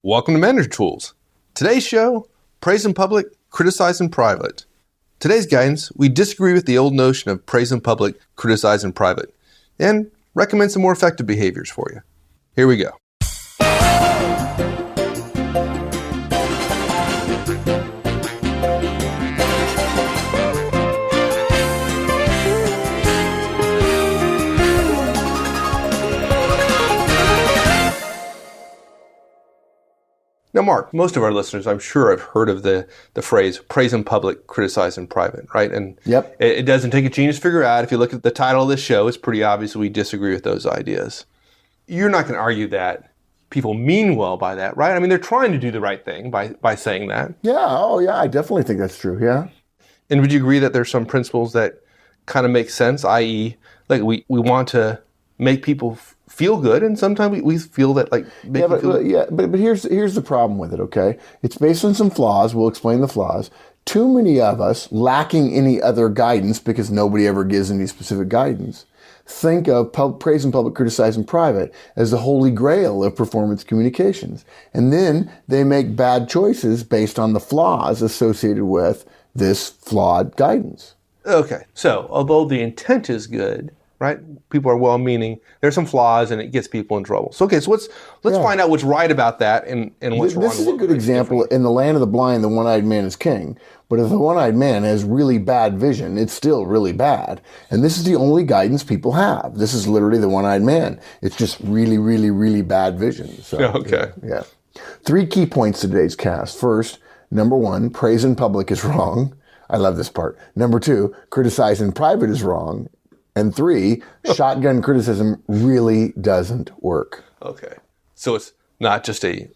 Welcome to Manager Tools. Today's show, praise in public, criticize in private. Today's guidance, we disagree with the old notion of praise in public, criticize in private, and recommend some more effective behaviors for you. Here we go. Now, Mark, most of our listeners, I'm sure, have heard of the phrase praise in public, criticize in private, right? And Yep. It doesn't take a genius to figure out. If you look at the title of this show, it's pretty obvious we disagree with those ideas. You're not going to argue that people mean well by that, right? I mean, they're trying to do the right thing by saying that. Yeah. Oh, yeah. I definitely think that's true. Yeah. And would you agree that there's some principles that kind of make sense, i.e., like we want to make people feel good, and sometimes we feel that like but here's the problem with it. Okay, it's based on some flaws. We'll explain the flaws. Too many of us, lacking any other guidance because nobody ever gives any specific guidance, think of praise in public, criticize in private as the holy grail of performance communications, and then they make bad choices based on the flaws associated with this flawed guidance. Okay, so although the intent is good, right? People are well-meaning. There's some flaws, and it gets people in trouble. So, okay, so let's find out what's right about that and what's wrong. This is a good example. In the land of the blind, the one-eyed man is king. But if the one-eyed man has really bad vision, it's still really bad. And this is the only guidance people have. This is literally the one-eyed man. It's just really, really, really bad vision. So, okay. Yeah. 3 key points to today's cast. First, number 1, praise in public is wrong. I love this part. Number 2, criticize in private is wrong. And 3, shotgun criticism really doesn't work. Okay. So it's not just a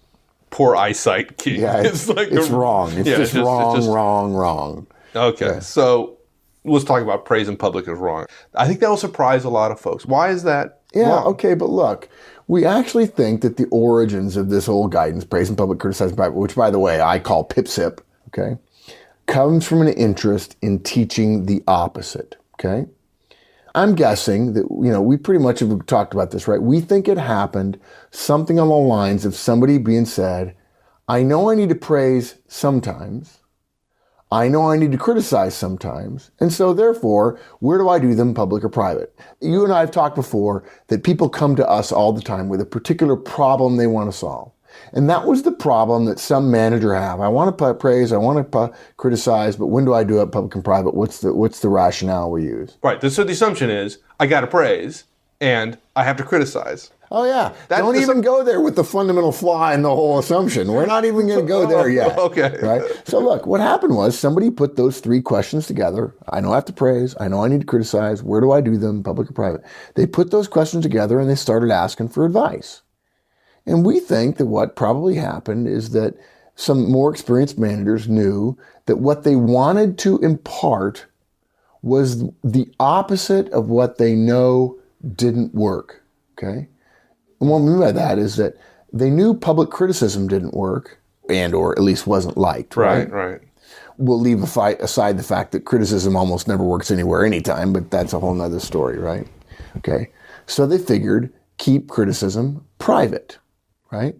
poor eyesight key. Yeah, it's wrong. It's just wrong. Okay. Yeah. So let's talk about praise in public is wrong. I think that will surprise a lot of folks. Why is that wrong? Okay, but look, we actually think that the origins of this whole guidance, praise in public, criticize in private, which, by the way, I call PIP-SIP, okay, comes from an interest in teaching the opposite, okay? I'm guessing that, we pretty much have talked about this, right? We think it happened something along the lines of somebody being said, I know I need to praise sometimes. I know I need to criticize sometimes. And so therefore, where do I do them, public or private? You and I have talked before that people come to us all the time with a particular problem they want to solve. And that was the problem that some manager have. I want to praise, I want to criticize, but when do I do it, public and private? What's the rationale we use? Right. So the assumption is I got to praise and I have to criticize. Oh yeah. Don't even go there with the fundamental flaw in the whole assumption. We're not even going to go there yet. Okay. Right. So look, what happened was somebody put those 3 questions together. I know I have to praise. I know I need to criticize. Where do I do them, public or private? They put those questions together and they started asking for advice. And we think that what probably happened is that some more experienced managers knew that what they wanted to impart was the opposite of what they know didn't work, okay? And what I mean by that is that they knew public criticism didn't work and or at least wasn't liked, right? Right. We'll leave aside the fact that criticism almost never works anywhere, anytime, but that's a whole nother story, right? Okay, so they figured keep criticism private. Right?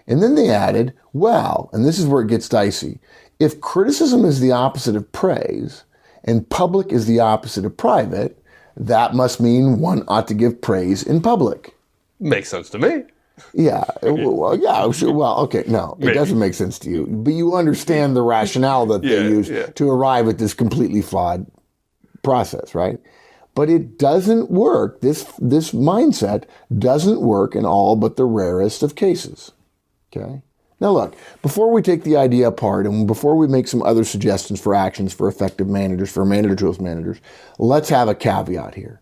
And then they added, well, and this is where it gets dicey, if criticism is the opposite of praise and public is the opposite of private, that must mean one ought to give praise in public. Makes sense to me. Yeah. Well, yeah. Well, okay. No, it doesn't make sense to you. But you understand the rationale that they use to arrive at this completely flawed process, right? But it doesn't work. This mindset doesn't work in all but the rarest of cases. Okay? Now look, before we take the idea apart and before we make some other suggestions for actions for effective managers, for manager tools managers, let's have a caveat here.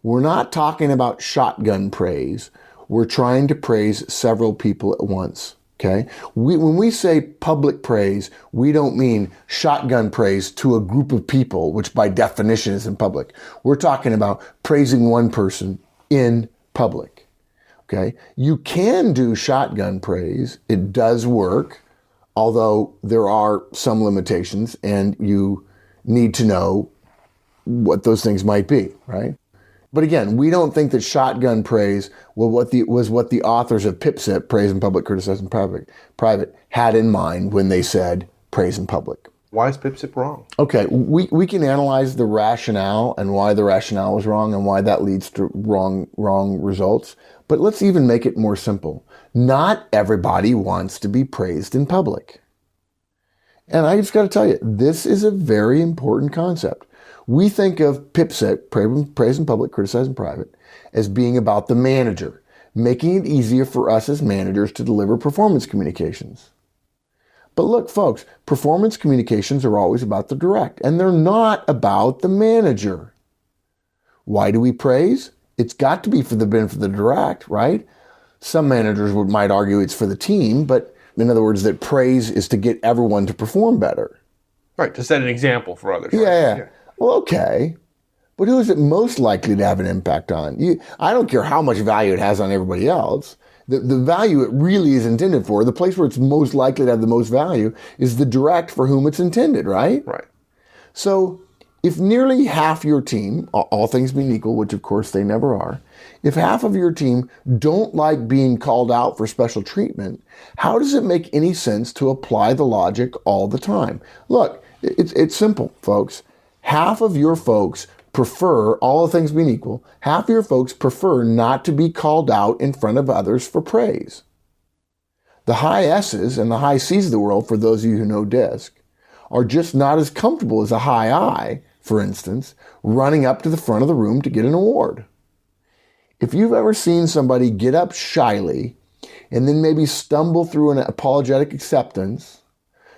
We're not talking about shotgun praise. We're trying to praise several people at once. Okay? When we say public praise, we don't mean shotgun praise to a group of people, which by definition is in public. We're talking about praising one person in public. Okay? You can do shotgun praise. It does work, although there are some limitations, and you need to know what those things might be, right? But again, we don't think that shotgun praise was what the authors of PIPSIP, Praise in Public, Criticize in Private, had in mind when they said praise in public. Why is PIPSIP wrong? Okay, we can analyze the rationale and why the rationale was wrong and why that leads to wrong results. But let's even make it more simple. Not everybody wants to be praised in public. And I just got to tell you, this is a very important concept. We think of PIPSIP, Praise in Public, Criticize in Private, as being about the manager, making it easier for us as managers to deliver performance communications. But look, folks, performance communications are always about the direct, and they're not about the manager. Why do we praise? It's got to be for the benefit of the direct, right? Some managers might argue it's for the team, but in other words, that praise is to get everyone to perform better. Right, to set an example for others. Yeah. Well, okay. But who is it most likely to have an impact on? I don't care how much value it has on everybody else. The value it really is intended for, the place where it's most likely to have the most value, is the direct for whom it's intended, right? Right. So if nearly half your team, all things being equal, which of course they never are, if half of your team don't like being called out for special treatment, how does it make any sense to apply the logic all the time? Look, it's simple, folks. Half of your folks prefer, all things being equal, half of your folks prefer not to be called out in front of others for praise. The high S's and the high C's of the world, for those of you who know DISC, are just not as comfortable as a high I, for instance, running up to the front of the room to get an award. If you've ever seen somebody get up shyly and then maybe stumble through an apologetic acceptance,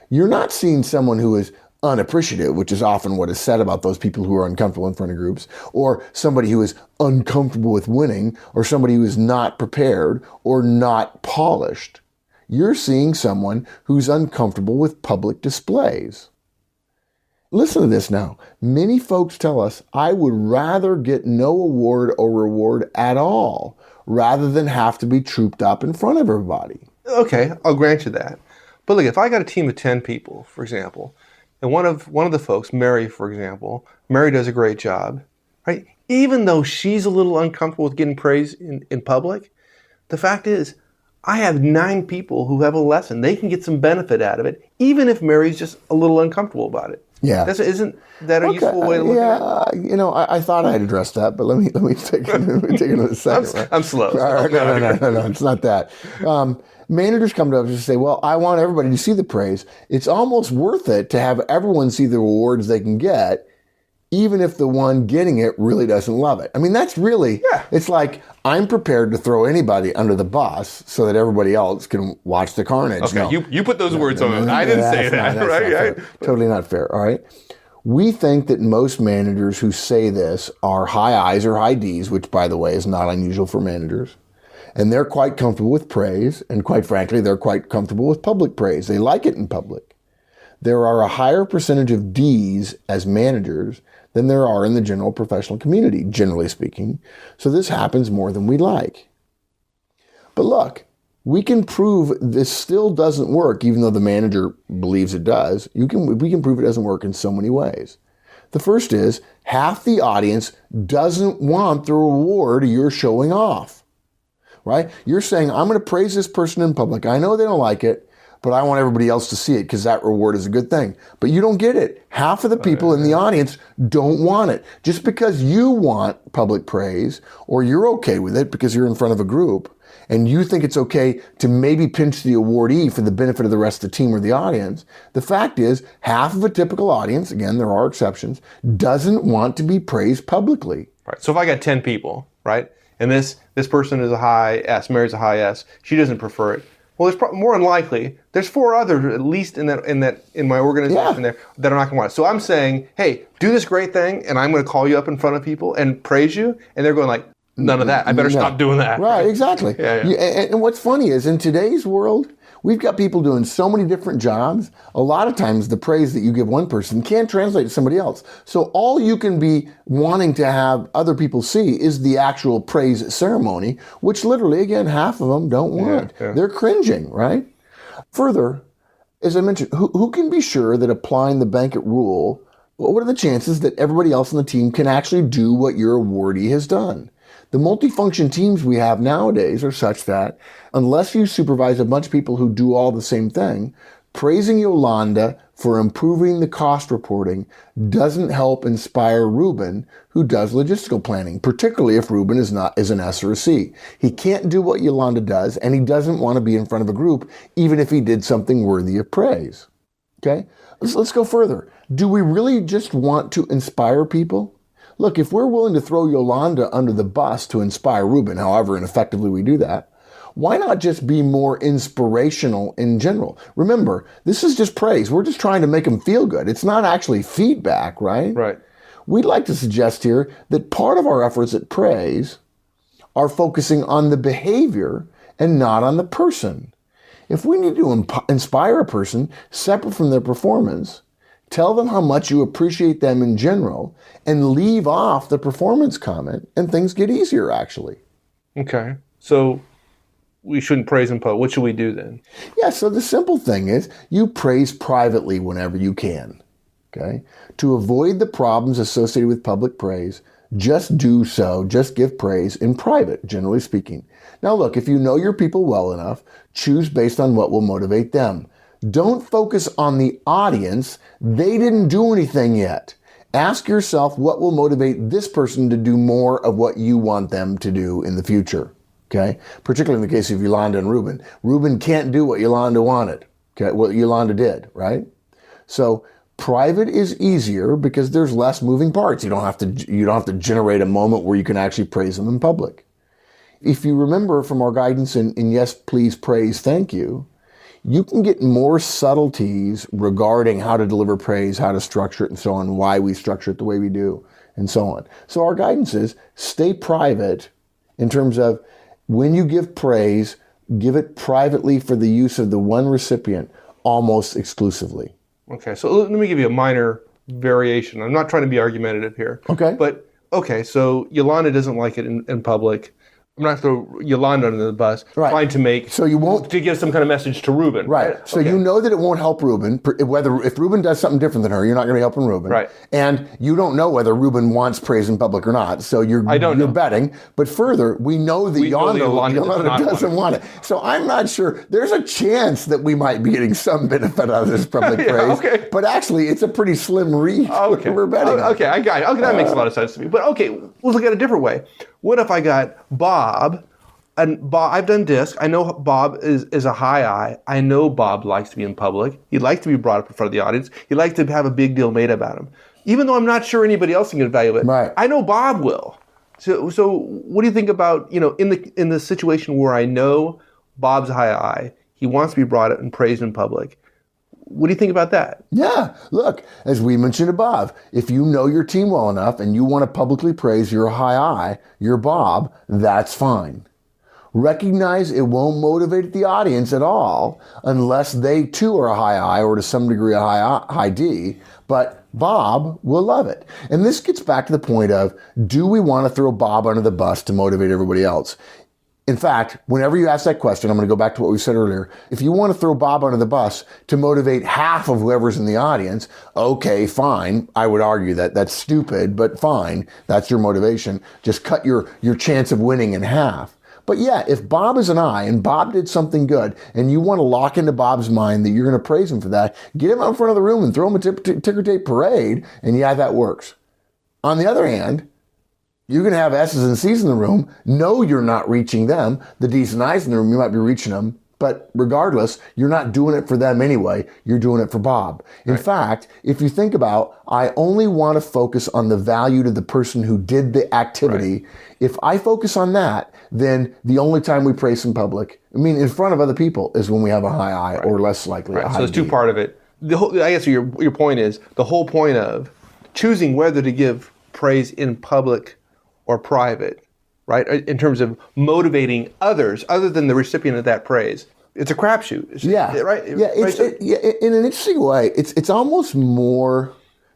you're not seeing someone who is unappreciative, which is often what is said about those people who are uncomfortable in front of groups, or somebody who is uncomfortable with winning, or somebody who is not prepared or not polished. You're seeing someone who's uncomfortable with public displays. Listen to this now. Many folks tell us, I would rather get no award or reward at all rather than have to be trooped up in front of everybody. Okay, I'll grant you that. But look, if I got a team of 10 people, for example, and one of the folks, Mary, for example, Mary does a great job, right? Even though she's a little uncomfortable with getting praise in public, the fact is, I have 9 people who have a lesson. They can get some benefit out of it, even if Mary's just a little uncomfortable about it. Yeah. Isn't that a useful way to look at it? Yeah, I thought I had addressed that, but let me take another second. I'm slow. No, it's not that. Managers come to us and say, well, I want everybody to see the praise. It's almost worth it to have everyone see the rewards they can get, even if the one getting it really doesn't love it. I mean, that's really, It's like, I'm prepared to throw anybody under the bus so that everybody else can watch the carnage. Okay, no. you put those words on it. I didn't say that, right? Totally not fair, all right? We think that most managers who say this are high I's or high D's, which, by the way, is not unusual for managers. And they're quite comfortable with praise, and quite frankly, they're quite comfortable with public praise. They like it in public. There are a higher percentage of D's as managers than there are in the general professional community, generally speaking. So this happens more than we like. But look, we can prove this still doesn't work, even though the manager believes it does. We can prove it doesn't work in so many ways. The first is, half the audience doesn't want the reward you're showing off. Right? You're saying, I'm going to praise this person in public. I know they don't like it, but I want everybody else to see it because that reward is a good thing. But you don't get it. Half of the people in the audience don't want it. Just because you want public praise, or you're okay with it because you're in front of a group, and you think it's okay to maybe pinch the awardee for the benefit of the rest of the team or the audience, the fact is, half of a typical audience, again, there are exceptions, doesn't want to be praised publicly. Right. So if I got 10 people, right, and this person is a high S, Mary's a high S, she doesn't prefer it. Well, there's more than likely, there's 4 others at least in my organization there that are not going to want it. So I'm saying, hey, do this great thing, and I'm going to call you up in front of people and praise you, and they're going like, none of that. I better stop doing that. Right, exactly. And what's funny is in today's world, we've got people doing so many different jobs. A lot of times the praise that you give one person can't translate to somebody else. So all you can be wanting to have other people see is the actual praise ceremony, which literally, again, half of them don't want. They're cringing, right? Further, as I mentioned, who can be sure that applying the blanket rule what are the chances that everybody else on the team can actually do what your awardee has done? The multifunction teams we have nowadays are such that unless you supervise a bunch of people who do all the same thing, praising Yolanda for improving the cost reporting doesn't help inspire Ruben, who does logistical planning, particularly if Ruben is an S or a C. He can't do what Yolanda does, and he doesn't want to be in front of a group, even if he did something worthy of praise. Okay? Let's go further. Do we really just want to inspire people? Look, if we're willing to throw Yolanda under the bus to inspire Ruben, however ineffectively we do that, why not just be more inspirational in general? Remember, this is just praise. We're just trying to make them feel good. It's not actually feedback, right? Right. We'd like to suggest here that part of our efforts at praise are focusing on the behavior and not on the person. If we need to inspire a person separate from their performance, tell them how much you appreciate them in general and leave off the performance comment, and things get easier, actually. Okay. So we shouldn't praise in public. What should we do then? Yeah, so the simple thing is you praise privately whenever you can. Okay? To avoid the problems associated with public praise, just do so, just give praise in private, generally speaking. Now look, if you know your people well enough, choose based on what will motivate them. Don't focus on the audience. They didn't do anything yet. Ask yourself what will motivate this person to do more of what you want them to do in the future. Okay? Particularly in the case of Yolanda and Ruben. Ruben can't do what Yolanda wanted. Okay? What Yolanda did, right? So private is easier because there's less moving parts. You don't have to generate a moment where you can actually praise them in public. If you remember from our guidance in Yes, Please, Praise, Thank You, you can get more subtleties regarding how to deliver praise, how to structure it, and so on, why we structure it the way we do, and so on. So our guidance is stay private in terms of when you give praise, give it privately for the use of the one recipient almost exclusively. Okay, so let me give you a minor variation. I'm not trying to be argumentative here. Okay. But, okay, so Yolanda doesn't like it in public. I'm not going to throw Yolanda under the bus. Right. Trying to make, so you won't, to give some kind of message to Ruben. Right. So you know that it won't help Ruben. If Ruben does something different than her, you're not going to be helping Ruben. Right. And you don't know whether Ruben wants praise in public or not. So you're betting. But further, we know that Yolanda doesn't want it. So I'm not sure. There's a chance that we might be getting some benefit out of this public praise. Okay. But actually, it's a pretty slim read. Okay. We're betting. Okay, I got it. Okay, that makes a lot of sense to me. But okay, we'll look at it a different way. What if I got Bob? And Bob, I've done DISC. I know Bob is a high I. I know Bob likes to be in public. He likes to be brought up in front of the audience. He likes to have a big deal made about him. Even though I'm not sure anybody else can get value of it, right. I know Bob will. So what do you think about, in the situation where I know Bob's a high I, he wants to be brought up and praised in public. What do you think about that? Yeah, look, as we mentioned above, if you know your team well enough and you want to publicly praise your high I, your Bob, that's fine. Recognize it won't motivate the audience at all unless they too are a high I or to some degree a high D, but Bob will love it. And this gets back to the point of, do we want to throw Bob under the bus to motivate everybody else? In fact, whenever you ask that question, I'm going to go back to what we said earlier. If you want to throw Bob under the bus to motivate half of whoever's in the audience, okay, fine. I would argue that that's stupid, but fine. That's your motivation. Just cut your chance of winning in half. But yeah, if Bob is an I and Bob did something good and you want to lock into Bob's mind that you're going to praise him for that, get him out in front of the room and throw him a ticker tape parade, and yeah, that works. On the other hand, you can have S's and C's in the room. No, you're not reaching them. The D's and I's in the room, you might be reaching them. But regardless, you're not doing it for them anyway. You're doing it for Bob. In fact, if you think about, I only want to focus on the value to the person who did the activity. Right. If I focus on that, then the only time we praise in public, in front of other people, is when we have a high I or less likely a high So there's D. two part of it. I guess your point is, the whole point of choosing whether to give praise in public or private, right? In terms of motivating others other than the recipient of that praise. It's a crapshoot. Yeah. Right? Yeah, in an interesting way, it's almost more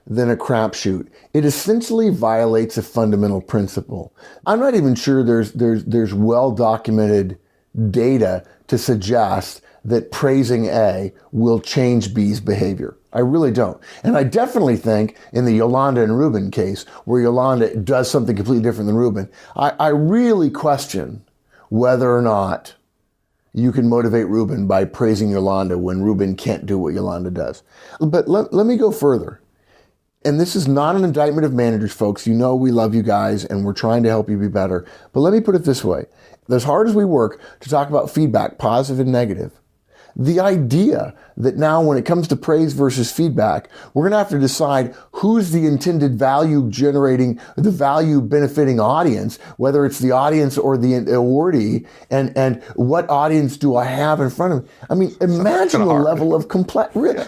than a crapshoot. It essentially violates a fundamental principle. I'm not even sure there's well-documented data to suggest that praising A will change B's behavior. I really don't. And I definitely think in the Yolanda and Ruben case, where Yolanda does something completely different than Ruben, I really question whether or not you can motivate Ruben by praising Yolanda when Ruben can't do what Yolanda does. But let me go further. And this is not an indictment of managers, folks. You know we love you guys and we're trying to help you be better. But let me put it this way. As hard as we work to talk about feedback, positive and negative, the idea that now when it comes to praise versus feedback, we're going to have to decide who's the intended value generating, the value benefiting audience, whether it's the audience or the awardee, and what audience do I have in front of me? I mean, imagine the level of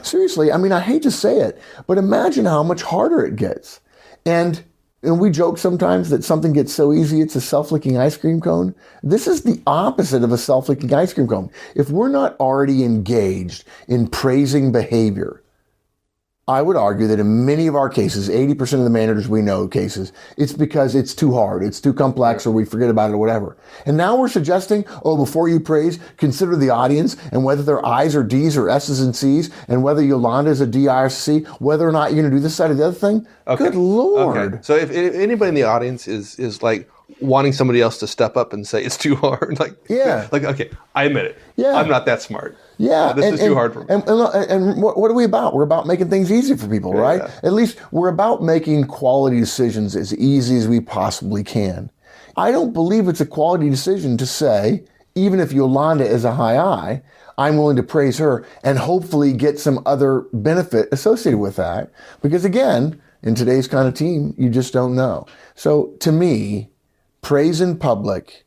seriously, I mean, I hate to say it, but imagine how much harder it gets. And we joke sometimes that something gets so easy, it's a self-licking ice cream cone. This is the opposite of a self-licking ice cream cone. If we're not already engaged in praising behavior, I would argue that in many of our cases, 80% of the managers we know cases, it's because it's too hard, it's too complex, or we forget about it or whatever. And now we're suggesting, before you praise, consider the audience and whether they're I's or D's or S's and C's, and whether Yolanda is a D, I, or C, whether or not you're going to do this side or the other thing. Okay. Good Lord. Okay. So if anybody in the audience is like wanting somebody else to step up and say it's too hard, okay, I admit it. Yeah. I'm not that smart. Yeah, this is too hard for me. And what are we about? We're about making things easy for people, right? Yeah. At least we're about making quality decisions as easy as we possibly can. I don't believe it's a quality decision to say, even if Yolanda is a high I, I'm willing to praise her and hopefully get some other benefit associated with that. Because again, in today's kind of team, you just don't know. So to me, praise in public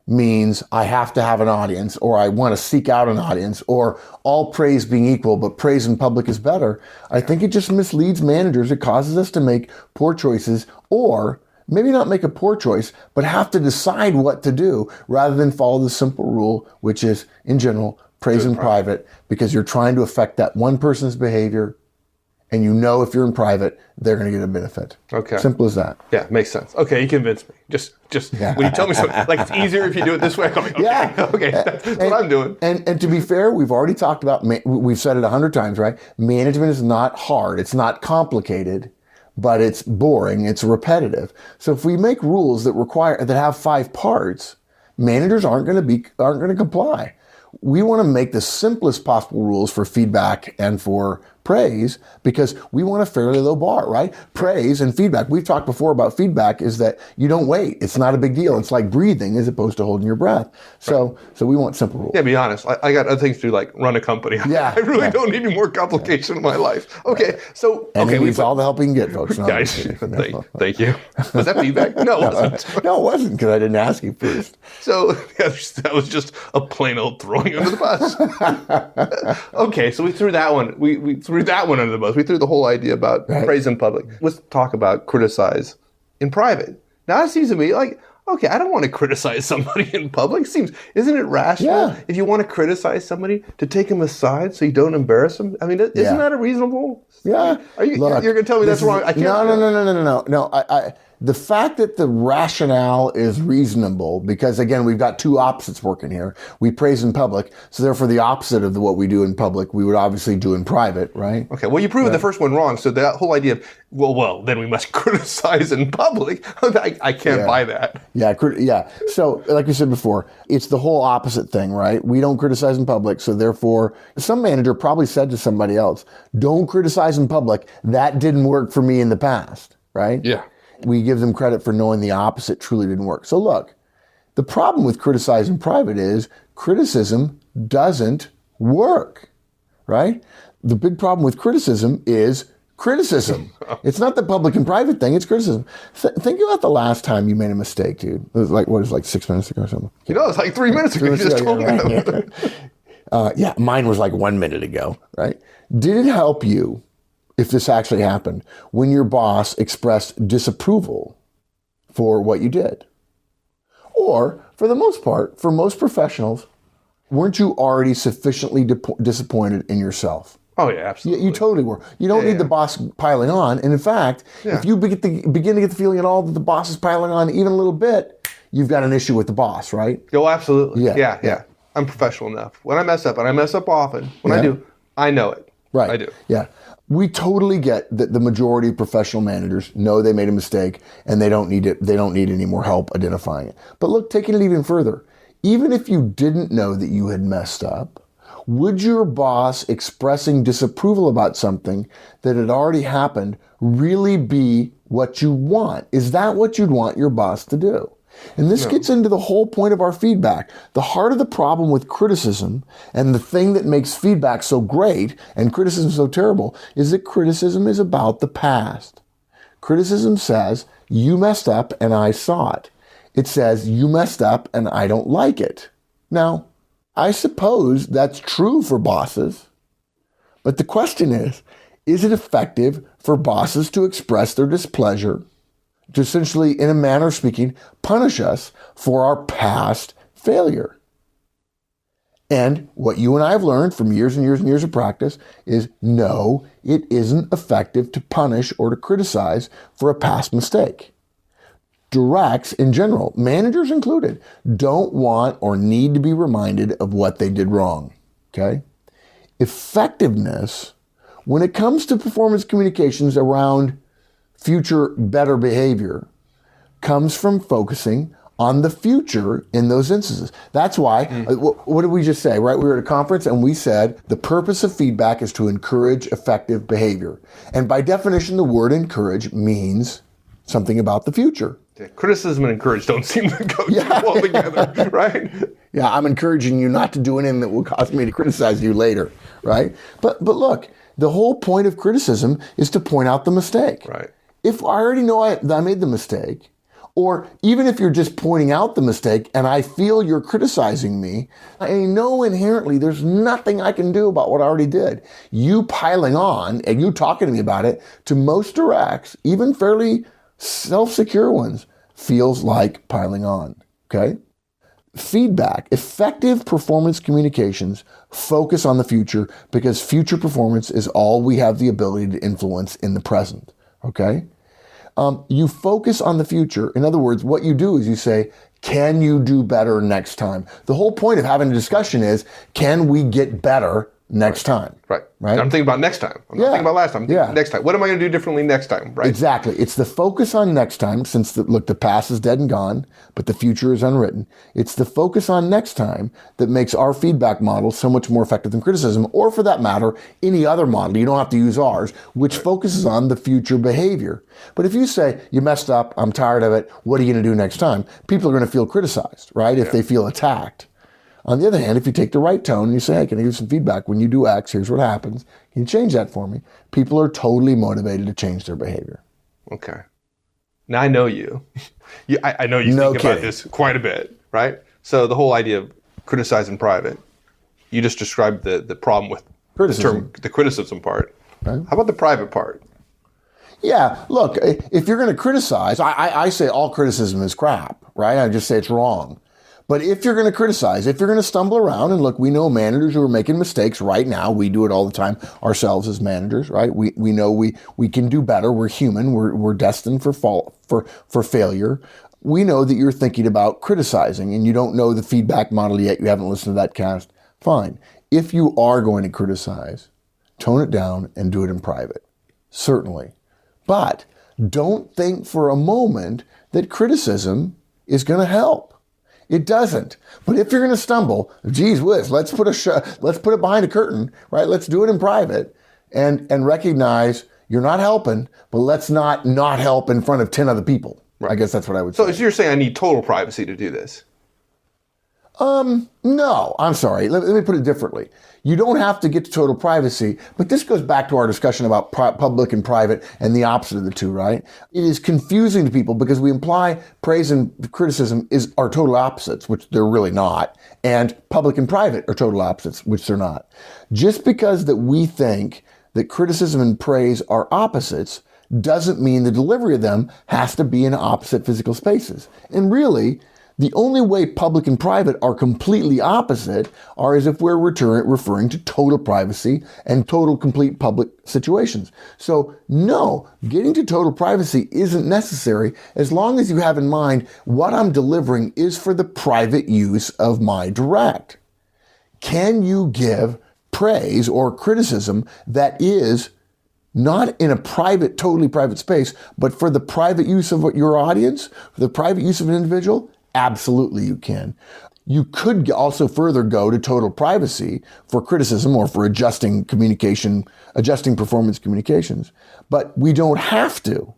means I have to have an audience, or I want to seek out an audience, or all praise being equal, but praise in public is better. I think it just misleads managers. It causes us to make poor choices, or maybe not make a poor choice, but have to decide what to do rather than follow the simple rule, which is, in general, praise in private, because you're trying to affect that one person's behavior. And you know if you're in private, they're going to get a benefit. Okay. Simple as that. Yeah, makes sense. Okay, you convinced me. Just when you tell me something, like it's easier if you do it this way. I'm like, okay, that's what I'm doing. And to be fair, we've already talked about, we've said it 100 times, right? Management is not hard. It's not complicated, but it's boring. It's repetitive. So if we make rules that have 5 parts, managers aren't going to comply. We want to make the simplest possible rules for feedback and for praise because we want a fairly low bar, right? Praise and feedback. We've talked before about feedback is that you don't wait. It's not a big deal. It's like breathing as opposed to holding your breath. So we want simple rules. Yeah, be honest. I got other things to do, like run a company. Yeah. I really don't need any more complication in my life. Okay. So, and he needs all the help he can get, folks. No, thank you. Was that feedback? No, it wasn't. No, it wasn't because I didn't ask you first. So that was just a plain old throwing you under the bus. Okay. So we threw that one. We threw that one under the bus. We threw the whole idea about praise in public. Let's talk about criticize in private. Now it seems to me like, okay, I don't want to criticize somebody in public. Isn't it rational if you want to criticize somebody to take them aside so you don't embarrass them? I mean, isn't that a reasonable? Yeah. You're going to tell me that's wrong? I can't. No. The fact that the rationale is reasonable, because again, we've got two opposites working here. We praise in public, so therefore the opposite of what we do in public, we would obviously do in private, right? Okay, well, you proved the first one wrong, so that whole idea of, well, then we must criticize in public, I can't buy that. Yeah. So, like we said before, it's the whole opposite thing, right? We don't criticize in public, so therefore, some manager probably said to somebody else, don't criticize in public, that didn't work for me in the past, right? Yeah. We give them credit for knowing the opposite truly didn't work. So look, the problem with criticizing private is criticism doesn't work, right? The big problem with criticism is criticism. It's not the public and private thing, it's criticism. Think about the last time you made a mistake, dude. It was like 6 minutes ago or something. It was like 3 minutes ago. You just told me that. Mine was like 1 minute ago, right? Did it help you, if this actually happened, when your boss expressed disapproval for what you did? Or, for the most part, for most professionals, weren't you already sufficiently disappointed in yourself? Oh, yeah, absolutely. You totally were. You don't need the boss piling on. And in fact, if you begin to get the feeling at all that the boss is piling on even a little bit, you've got an issue with the boss, right? Oh, absolutely. Yeah. I'm professional enough. When I mess up, and I mess up often, when I do, I know it. Right. I do. Yeah. We totally get that the majority of professional managers know they made a mistake and they don't need it. They don't need any more help identifying it. But look, taking it even further, even if you didn't know that you had messed up, would your boss expressing disapproval about something that had already happened really be what you want? Is that what you'd want your boss to do? And this gets into the whole point of our feedback. The heart of the problem with criticism, and the thing that makes feedback so great and criticism so terrible, is that criticism is about the past. Criticism says, you messed up and I saw it. It says, you messed up and I don't like it. Now, I suppose that's true for bosses, but the question is it effective for bosses to express their displeasure, to essentially, in a manner of speaking, punish us for our past failure? And what you and I have learned from years and years and years of practice is no, it isn't effective to punish or to criticize for a past mistake. Directs in general, managers included, don't want or need to be reminded of what they did wrong. Okay? Effectiveness, when it comes to performance communications around future better behavior, comes from focusing on the future in those instances. That's why, what did we just say, right? We were at a conference and we said the purpose of feedback is to encourage effective behavior. And by definition, the word encourage means something about the future. Yeah, criticism and encourage don't seem to go too well together, right? Yeah, I'm encouraging you not to do anything that will cause me to criticize you later, right? But look, the whole point of criticism is to point out the mistake. Right. If I already know that I made the mistake, or even if you're just pointing out the mistake and I feel you're criticizing me, I know inherently there's nothing I can do about what I already did. You piling on and you talking to me about it, to most directs, even fairly self-secure ones, feels like piling on, okay? Feedback, effective performance communications focus on the future because future performance is all we have the ability to influence in the present, okay? You focus on the future. In other words, what you do is you say, can you do better next time? The whole point of having a discussion is, can we get better next time? Right. I'm thinking about next time. I'm not thinking about last time. I'm thinking next time. What am I going to do differently next time? Right. Exactly. It's the focus on next time, since the past is dead and gone, but the future is unwritten. It's the focus on next time that makes our feedback model so much more effective than criticism, or for that matter, any other model. You don't have to use ours, which focuses on the future behavior. But if you say, you messed up, I'm tired of it, what are you going to do next time? People are going to feel criticized, right? If they feel attacked. On the other hand, if you take the right tone and you say, hey, can I give you some feedback? When you do X, here's what happens. Can you change that for me? People are totally motivated to change their behavior. Okay. Now I know you. I know you think about this quite a bit, right? So the whole idea of criticize in private, you just described the problem with criticism. The criticism part. Right. How about the private part? Yeah, look, if you're going to criticize, I say all criticism is crap, right? I just say it's wrong. But if you're going to criticize, if you're going to stumble around, and look, we know managers who are making mistakes right now. We do it all the time ourselves as managers, right? We know we can do better. We're human. We're destined for failure. We know that you're thinking about criticizing and you don't know the feedback model yet. You haven't listened to that cast. Fine. If you are going to criticize, tone it down and do it in private. Certainly. But don't think for a moment that criticism is going to help. It doesn't. But if you're going to stumble, geez whiz, let's put it behind a curtain, right? Let's do it in private and recognize you're not helping, but let's not help in front of 10 other people. Right. I guess that's what I would say. So you're saying I need total privacy to do this? No, I'm sorry. Let me put it differently. You don't have to get to total privacy, but this goes back to our discussion about public and private and the opposite of the two, right? It is confusing to people because we imply praise and criticism are total opposites, which they're really not, and public and private are total opposites, which they're not. Just because that we think that criticism and praise are opposites doesn't mean the delivery of them has to be in opposite physical spaces. And really, the only way public and private are completely opposite are as if we're referring to total privacy and total complete public situations. So no, getting to total privacy isn't necessary as long as you have in mind what I'm delivering is for the private use of my direct. Can you give praise or criticism that is not in a private, totally private space, but for the private use of your audience, for the private use of an individual, absolutely you can. You could also further go to total privacy for criticism or for adjusting performance communications, but we don't have to.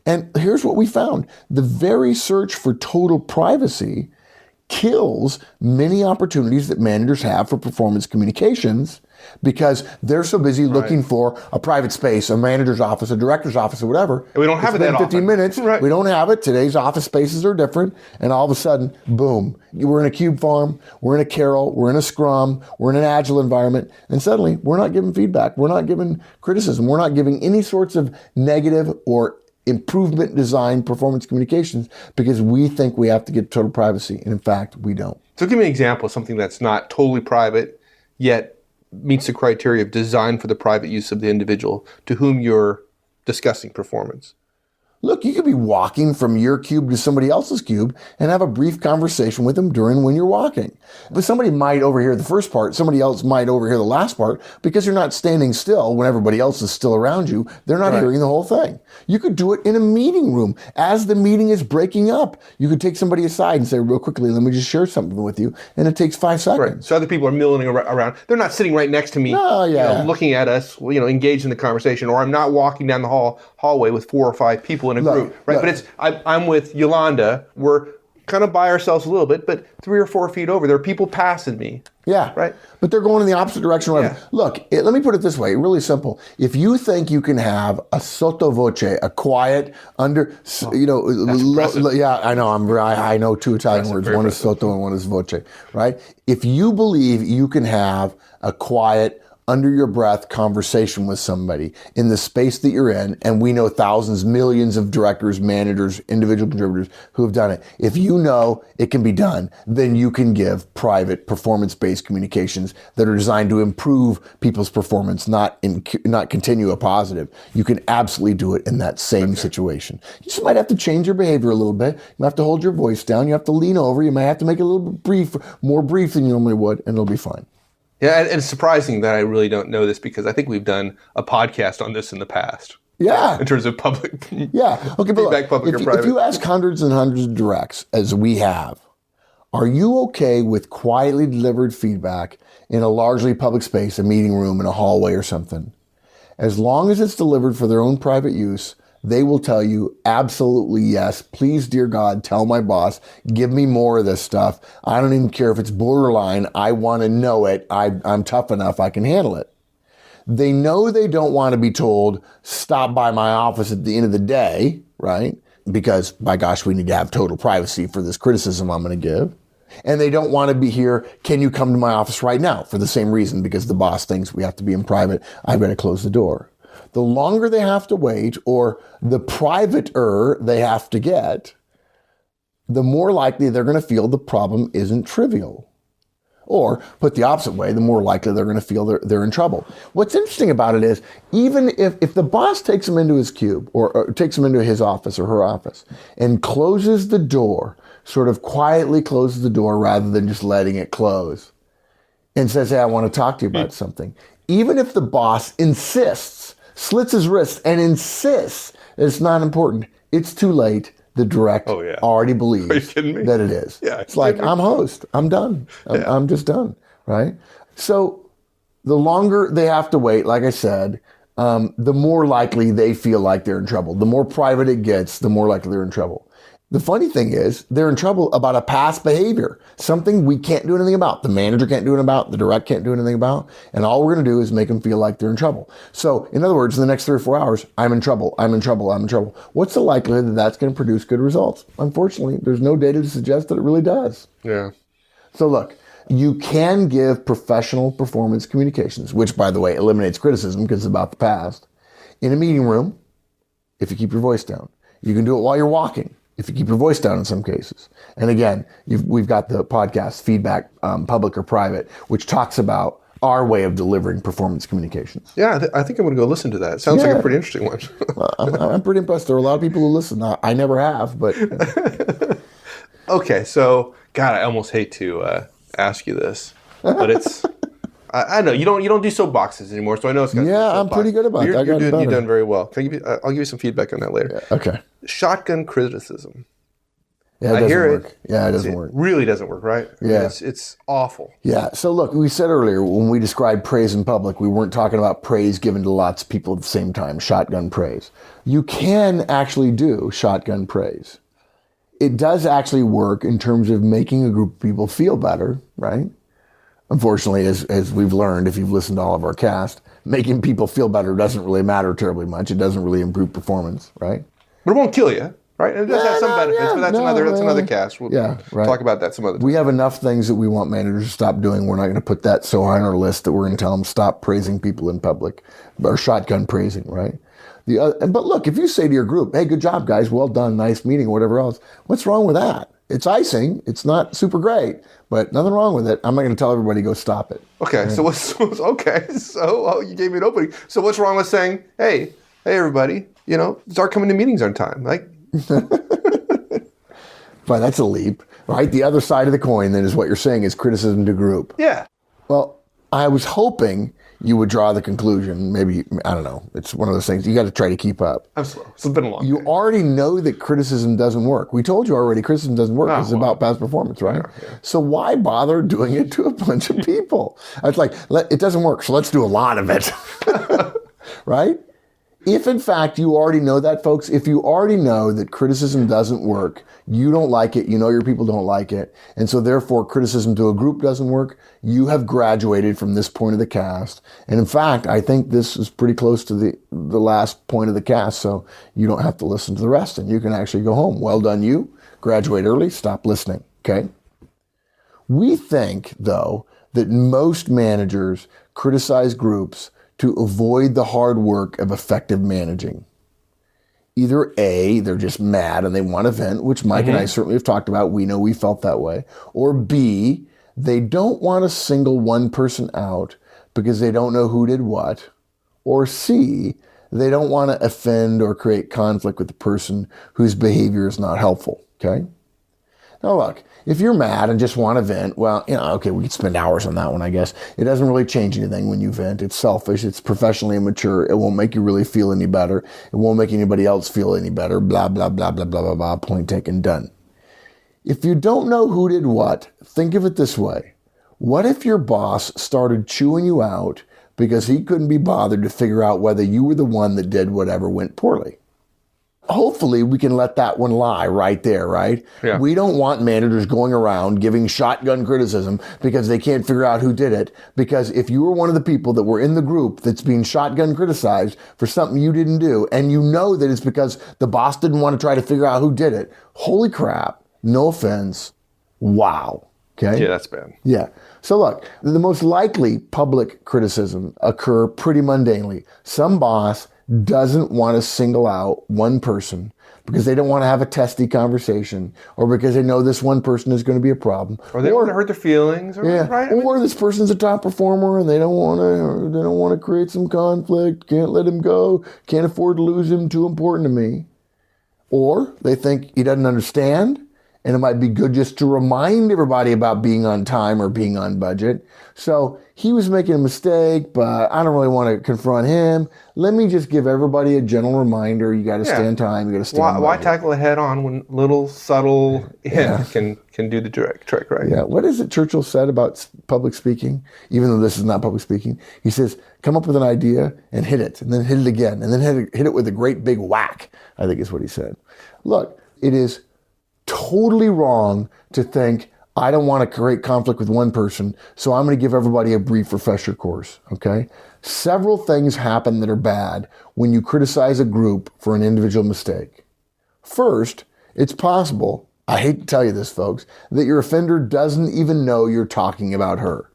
And here's what we found. The very search for total privacy kills many opportunities that managers have for performance communications because they're so busy looking for a private space, a manager's office, a director's office, or whatever. And we don't have it that 15 often. minutes. Right. We don't have it. Today's office spaces are different. And all of a sudden, boom, we're in a cube farm, we're in a Carol, we're in a Scrum, we're in an Agile environment. And suddenly, we're not giving feedback. We're not giving criticism. We're not giving any sorts of negative or improvement design performance communications because we think we have to get total privacy. And in fact, we don't. So give me an example of something that's not totally private, yet meets the criteria of design for the private use of the individual to whom you're discussing performance. Look, you could be walking from your cube to somebody else's cube and have a brief conversation with them when you're walking. But somebody might overhear the first part, somebody else might overhear the last part because you're not standing still when everybody else is still around you. They're not hearing the whole thing. You could do it in a meeting room. As the meeting is breaking up, you could take somebody aside and say, real quickly, let me just share something with you. And it takes 5 seconds. Right. So other people are milling around. They're not sitting right next to me, looking at us, engaged in the conversation. Or I'm not walking down the hallway with 4 or 5 people in a group, right? But I'm with Yolanda. We're kind of by ourselves a little bit, but 3 or 4 feet over, there are people passing me. Yeah. Right. But they're going in the opposite direction. Or whatever. Yeah. Look, let me put it this way, really simple. If you think you can have a sottovoce, a quiet under, yeah, I know. I know 2 Italian words. One is sotto and one is voce, right? If you believe you can have a quiet, under your breath conversation with somebody in the space that you're in, and we know thousands, millions of directors, managers, individual contributors who have done it. If you know it can be done, then you can give private performance-based communications that are designed to improve people's performance, not continue a positive. You can absolutely do it in that same situation. You just might have to change your behavior a little bit. You might have to hold your voice down. You have to lean over. You might have to make it a little bit more brief than you normally would, and it'll be fine. Yeah, and it's surprising that I really don't know this because I think we've done a podcast on this in the past. Yeah. In terms of public okay, but feedback, public or private. If you ask hundreds and hundreds of directs, as we have, are you okay with quietly delivered feedback in a largely public space, a meeting room, in a hallway or something? As long as it's delivered for their own private use, they will tell you, absolutely yes, please, dear God, tell my boss, give me more of this stuff. I don't even care if it's borderline. I want to know it. I'm tough enough. I can handle it. They know they don't want to be told, stop by my office at the end of the day, right? Because, by gosh, we need to have total privacy for this criticism I'm going to give. And they don't want to be here, can you come to my office right now? For the same reason, because the boss thinks we have to be in private. I'm going to close the door. The longer they have to wait, or the privater they have to get, the more likely they're going to feel the problem isn't trivial. Or, put the opposite way, the more likely they're going to feel they're in trouble. What's interesting about it is, even if the boss takes them into his cube, or takes them into his office or her office, and closes the door, sort of quietly closes the door rather than just letting it close, and says, hey, I want to talk to you about something. Even if the boss insists, slits his wrist and insists that it's not important, it's too late. The direct already believes that it is. Yeah, it's like, I'm host. I'm done. I'm just done, right? So the longer they have to wait, like I said, the more likely they feel like they're in trouble. The more private it gets, the more likely they're in trouble. The funny thing is, they're in trouble about a past behavior, something we can't do anything about. The manager can't do anything about, the direct can't do anything about, and all we're going to do is make them feel like they're in trouble. So, in other words, in the next 3 or 4 hours, I'm in trouble, I'm in trouble, I'm in trouble. What's the likelihood that that's going to produce good results? Unfortunately, there's no data to suggest that it really does. Yeah. So look, you can give professional performance communications, which, by the way, eliminates criticism because it's about the past, in a meeting room, if you keep your voice down. You can do it while you're walking, if you keep your voice down in some cases. And again, we've got the podcast, Feedback, Public or Private, which talks about our way of delivering performance communications. Yeah, I think I'm going to go listen to that. Sounds like a pretty interesting one. Well, I'm pretty impressed. There are a lot of people who listen. I never have, but... Okay, so, God, I almost hate to ask you this, but it's I know you don't do soapboxes anymore, so I know it's got I'm pretty good about that. You're done very well. I'll give you some feedback on that later. Yeah, okay. Shotgun criticism. Yeah, it doesn't work. Yeah, it doesn't work. It really doesn't work, right? Yeah. It's awful. Yeah. So look, we said earlier when we described praise in public, we weren't talking about praise given to lots of people at the same time, shotgun praise. You can actually do shotgun praise. It does actually work in terms of making a group of people feel better, right? Unfortunately, as we've learned, if you've listened to all of our cast, making people feel better doesn't really matter terribly much. It doesn't really improve performance, right? But it won't kill you. Right, it does have some benefits, but that's another cast. We'll talk about that some other time. We have enough things that we want managers to stop doing. We're not going to put that so high on our list that we're going to tell them stop praising people in public, or shotgun praising, right? But look, if you say to your group, "Hey, good job, guys, well done, nice meeting," whatever else, what's wrong with that? It's icing. It's not super great, but nothing wrong with it. I'm not going to tell everybody go stop it. Okay, right? So you gave me an opening. So what's wrong with saying, "Hey, everybody, start coming to meetings on time"? Like. But that's a leap, right? The other side of the coin then is what you're saying is criticism to group. Yeah. Well, I was hoping you would draw the conclusion. Maybe, I don't know. It's one of those things. You got to try to keep up. I'm slow. It's been a long You day. already know that criticism doesn't work. We told you already criticism doesn't work. It's about past performance, right? Yeah. So why bother doing it to a bunch of people? It's like, it doesn't work, so let's do a lot of it. Right? If, in fact, you already know that, folks, if you already know that criticism doesn't work, you don't like it, you know your people don't like it, and so therefore criticism to a group doesn't work, you have graduated from this point of the cast. And in fact, I think this is pretty close to the last point of the cast, so you don't have to listen to the rest, and you can actually go home. Well done, you. Graduate early, stop listening, okay? We think, though, that most managers criticize groups to avoid the hard work of effective managing. Either A, they're just mad and they want to vent, which Mike and I certainly have talked about. We know we felt that way. Or B, they don't want to single one person out because they don't know who did what. Or C, they don't want to offend or create conflict with the person whose behavior is not helpful, okay? Now look, if you're mad and just want to vent, well, okay, we could spend hours on that one, I guess. It doesn't really change anything when you vent. It's selfish. It's professionally immature. It won't make you really feel any better. It won't make anybody else feel any better. Blah, blah, blah, blah, blah, blah, blah. Point taken, done. If you don't know who did what, think of it this way. What if your boss started chewing you out because he couldn't be bothered to figure out whether you were the one that did whatever went poorly? Hopefully we can let that one lie right there, right? Yeah. We don't want managers going around giving shotgun criticism because they can't figure out who did it. Because if you were one of the people that were in the group that's being shotgun criticized for something you didn't do, and you know that it's because the boss didn't want to try to figure out who did it, holy crap, no offense, wow. Okay? Yeah, that's bad. Yeah. So look, the most likely public criticism occur pretty mundanely. Some boss doesn't want to single out one person because they don't want to have a testy conversation, or because they know this one person is going to be a problem, or they want to hurt their feelings, right? Or this person's a top performer and they don't want to create some conflict. Can't let him go. Can't afford to lose him. Too important to me. Or they think he doesn't understand, and it might be good just to remind everybody about being on time or being on budget. So he was making a mistake, but I don't really want to confront him. Let me just give everybody a gentle reminder. You got to stay on time. You got to stay on budget. Why tackle it head on when little subtle hint can do the trick, right? Yeah. What is it Churchill said about public speaking? Even though this is not public speaking, he says, come up with an idea and hit it, and then hit it again, and then hit it with a great big whack, I think is what he said. Look, it is totally wrong to think, I don't want to create conflict with one person, so I'm going to give everybody a brief refresher course, okay? Several things happen that are bad when you criticize a group for an individual mistake. First, it's possible, I hate to tell you this, folks, that your offender doesn't even know you're talking about her.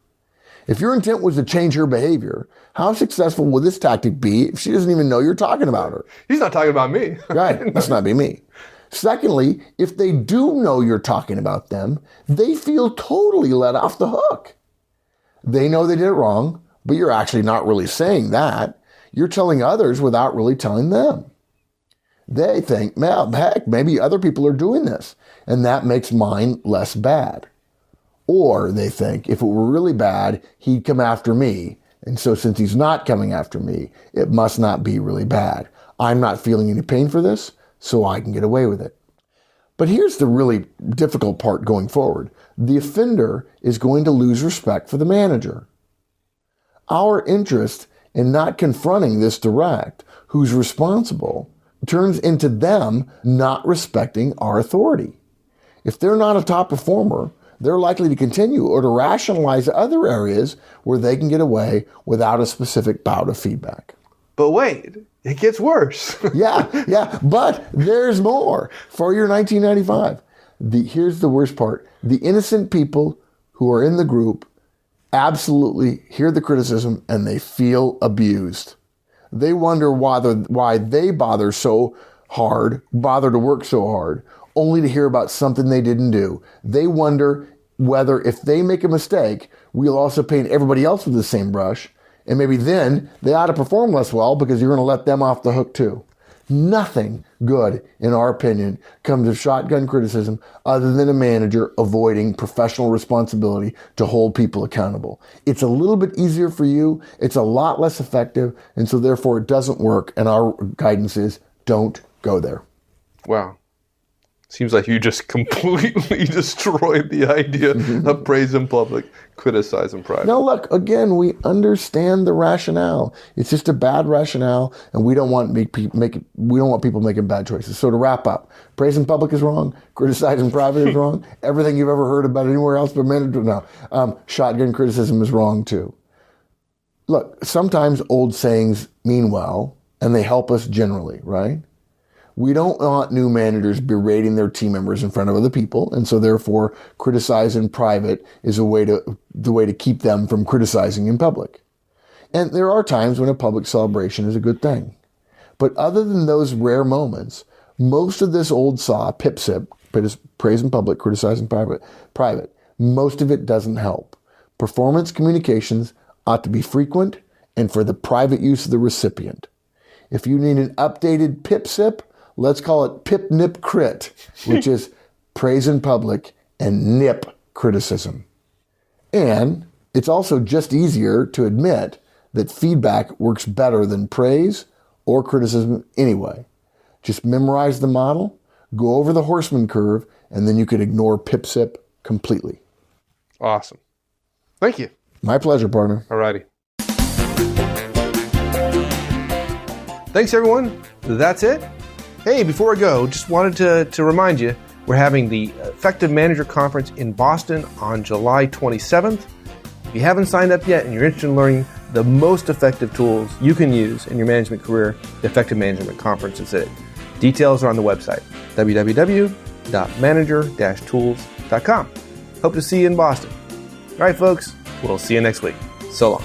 If your intent was to change her behavior, how successful will this tactic be if she doesn't even know you're talking about her? He's not talking about me. Right, must not be me. Secondly, if they do know you're talking about them, they feel totally let off the hook. They know they did it wrong, but you're actually not really saying that. You're telling others without really telling them. They think, well, heck, maybe other people are doing this, and that makes mine less bad. Or they think, if it were really bad, he'd come after me. And so since he's not coming after me, it must not be really bad. I'm not feeling any pain for this, so I can get away with it. But here's the really difficult part going forward. The offender is going to lose respect for the manager. Our interest in not confronting this direct, who's responsible, turns into them not respecting our authority. If they're not a top performer, they're likely to continue or to rationalize other areas where they can get away without a specific bout of feedback. But wait, it gets worse. Yeah, but there's more. For your 1995, here's the worst part. The innocent people who are in the group absolutely hear the criticism and they feel abused. They wonder why they bother to work so hard, only to hear about something they didn't do. They wonder whether if they make a mistake, we'll also paint everybody else with the same brush, and maybe then they ought to perform less well because you're going to let them off the hook too. Nothing good, in our opinion, comes of shotgun criticism other than a manager avoiding professional responsibility to hold people accountable. It's a little bit easier for you, it's a lot less effective, and so therefore it doesn't work, and our guidance is don't go there. Wow. Seems like you just completely destroyed the idea of praise in public, criticize in private. No, look, again, we understand the rationale. It's just a bad rationale, and we don't want people making bad choices. So to wrap up, praise in public is wrong, criticize in private is wrong. Everything you've ever heard about anywhere else but manager, no. Shotgun criticism is wrong too. Look, sometimes old sayings mean well, and they help us generally, right? We don't want new managers berating their team members in front of other people, and so therefore criticize in private is the way to keep them from criticizing in public. And there are times when a public celebration is a good thing. But other than those rare moments, most of this old saw, pip-sip, praise in public, criticize in private, most of it doesn't help. Performance communications ought to be frequent and for the private use of the recipient. If you need an updated pip-sip, let's call it pip-nip-crit, which is praise in public and nip criticism. And it's also just easier to admit that feedback works better than praise or criticism anyway. Just memorize the model, go over the horseman curve, and then you could ignore pip-sip completely. Awesome. Thank you. My pleasure, partner. Alrighty. Thanks, everyone. That's it. Hey, before I go, just wanted to remind you, we're having the Effective Manager Conference in Boston on July 27th. If you haven't signed up yet and you're interested in learning the most effective tools you can use in your management career, the Effective Management Conference is it. Details are on the website, www.manager-tools.com. Hope to see you in Boston. All right, folks, we'll see you next week. So long.